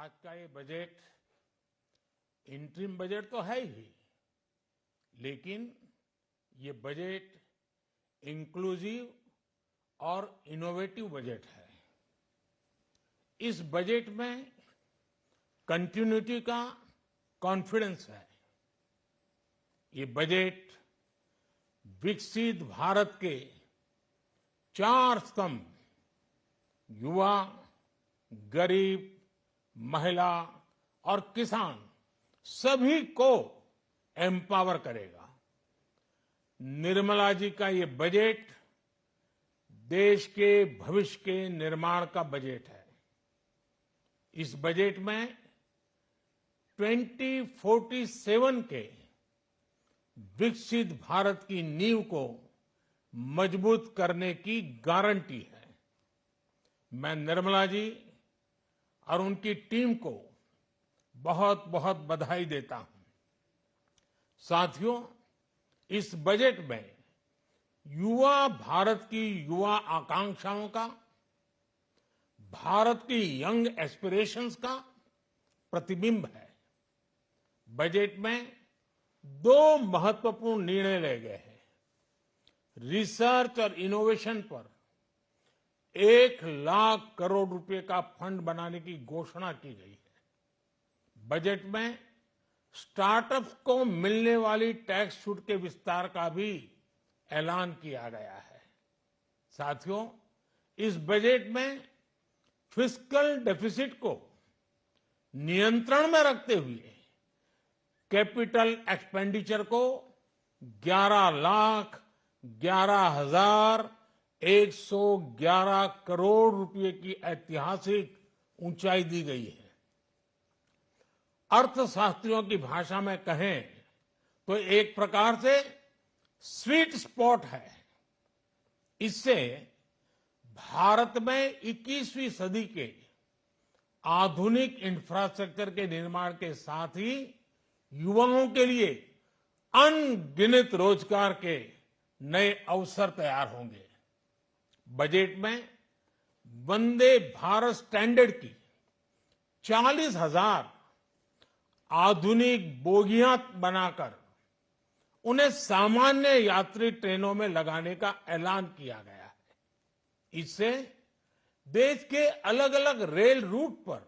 आज का ये बजट इंटरिम बजट तो है ही, लेकिन ये बजट इंक्लूसिव और इनोवेटिव बजट है। इस बजट में कंटिन्यूटी का कॉन्फिडेंस है। ये बजट विकसित भारत के 4 स्तंभ युवा, गरीब, महिला और किसान सभी को एम्पावर करेगा। निर्मला जी का ये बजट देश के भविष्य के निर्माण का बजट है। इस बजट में 2047 के विकसित भारत की नींव को मजबूत करने की गारंटी है। मैं निर्मला जी और उनकी टीम को बहुत बहुत बधाई देता हूं। साथियों, इस बजट में युवा भारत की युवा आकांक्षाओं का, भारत की यंग एस्पिरेशंस का प्रतिबिंब है। बजट में 2 महत्वपूर्ण निर्णय लिए गए हैं। रिसर्च और इनोवेशन पर 1 लाख करोड़ रुपए का फंड बनाने की घोषणा की गई है। बजट में स्टार्टअप्स को मिलने वाली टैक्स छूट के विस्तार का भी ऐलान किया गया है। साथियों, इस बजट में फिस्कल डेफिसिट को नियंत्रण में रखते हुए कैपिटल एक्सपेंडिचर को 11,11,111 करोड़ रुपए की ऐतिहासिक ऊंचाई दी गई है। अर्थशास्त्रियों की भाषा में कहें तो एक प्रकार से स्वीट स्पॉट है। इससे भारत में 21वीं सदी के आधुनिक इंफ्रास्ट्रक्चर के निर्माण के साथ ही युवाओं के लिए अनगिनत रोजगार के नए अवसर तैयार होंगे। बजट में वंदे भारत स्टैंडर्ड की 40,000 आधुनिक बोगियां बनाकर उन्हें सामान्य यात्री ट्रेनों में लगाने का ऐलान किया गया है। इससे देश के अलग अलग रेल रूट पर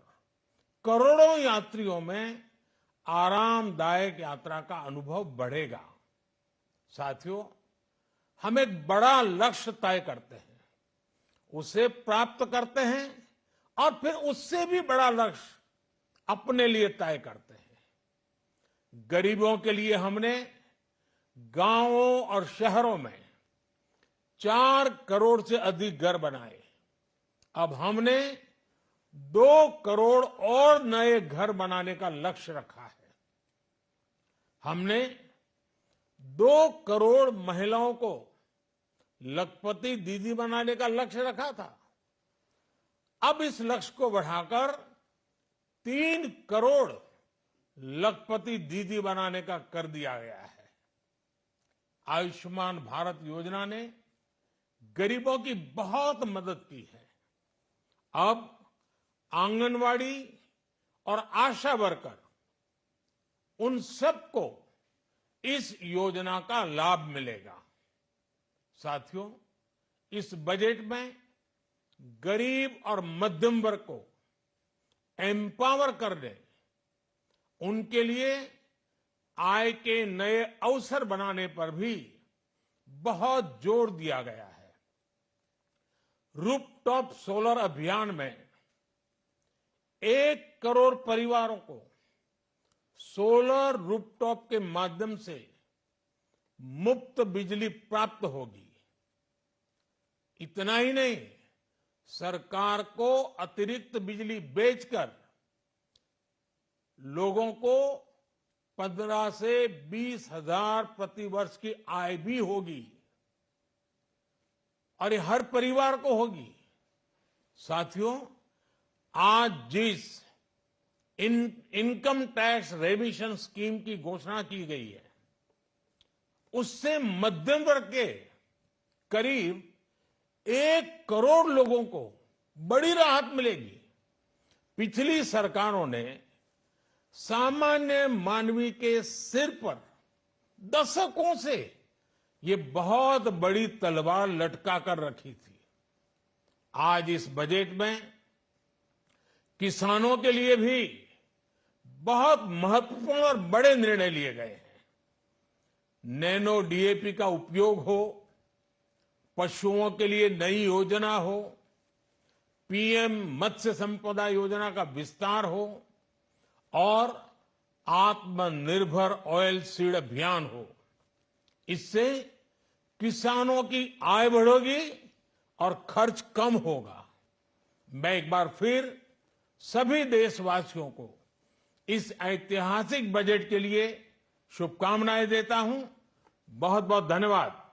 करोड़ों यात्रियों में आरामदायक यात्रा का अनुभव बढ़ेगा। साथियों, हम एक बड़ा लक्ष्य तय करते हैं, उसे प्राप्त करते हैं और फिर उससे भी बड़ा लक्ष्य अपने लिए तय करते हैं। गरीबों के लिए हमने गांवों और शहरों में 4 करोड़ से अधिक घर बनाए। अब हमने 2 करोड़ और नए घर बनाने का लक्ष्य रखा है। हमने 2 करोड़ महिलाओं को लखपति दीदी बनाने का लक्ष्य रखा था। अब इस लक्ष्य को बढ़ाकर 3 करोड़ लखपति दीदी बनाने का कर दिया गया है। आयुष्मान भारत योजना ने गरीबों की बहुत मदद की है। अब आंगनवाड़ी और आशा वर्कर, उन सबको इस योजना का लाभ मिलेगा। साथियों, इस बजट में गरीब और मध्यम वर्ग को एम्पावर करने, उनके लिए आय के नए अवसर बनाने पर भी बहुत जोर दिया गया है। रूफटॉप सोलर अभियान में 1 करोड़ परिवारों को सोलर रूफटॉप के माध्यम से मुफ्त बिजली प्राप्त होगी। इतना ही नहीं, सरकार को अतिरिक्त बिजली बेचकर लोगों को 15 से 20 हजार प्रति वर्ष की आय भी होगी और ये हर परिवार को होगी। साथियों, आज जिस इनकम टैक्स रेमिशन स्कीम की घोषणा की गई है, उससे मध्यम वर्ग के करीब 1 करोड़ लोगों को बड़ी राहत मिलेगी। पिछली सरकारों ने सामान्य मानवी के सिर पर दशकों से ये बहुत बड़ी तलवार लटका कर रखी थी। आज इस बजट में किसानों के लिए भी बहुत महत्वपूर्ण और बड़े निर्णय लिए गए हैं। नैनो डीएपी का उपयोग हो, पशुओं के लिए नई योजना हो, पीएम मत्स्य संपदा योजना का विस्तार हो और आत्मनिर्भर ऑयल सीड अभियान हो। इससे किसानों की आय बढ़ेगी और खर्च कम होगा। मैं एक बार फिर सभी देशवासियों को इस ऐतिहासिक बजट के लिए शुभकामनाएं देता हूं। बहुत बहुत धन्यवाद।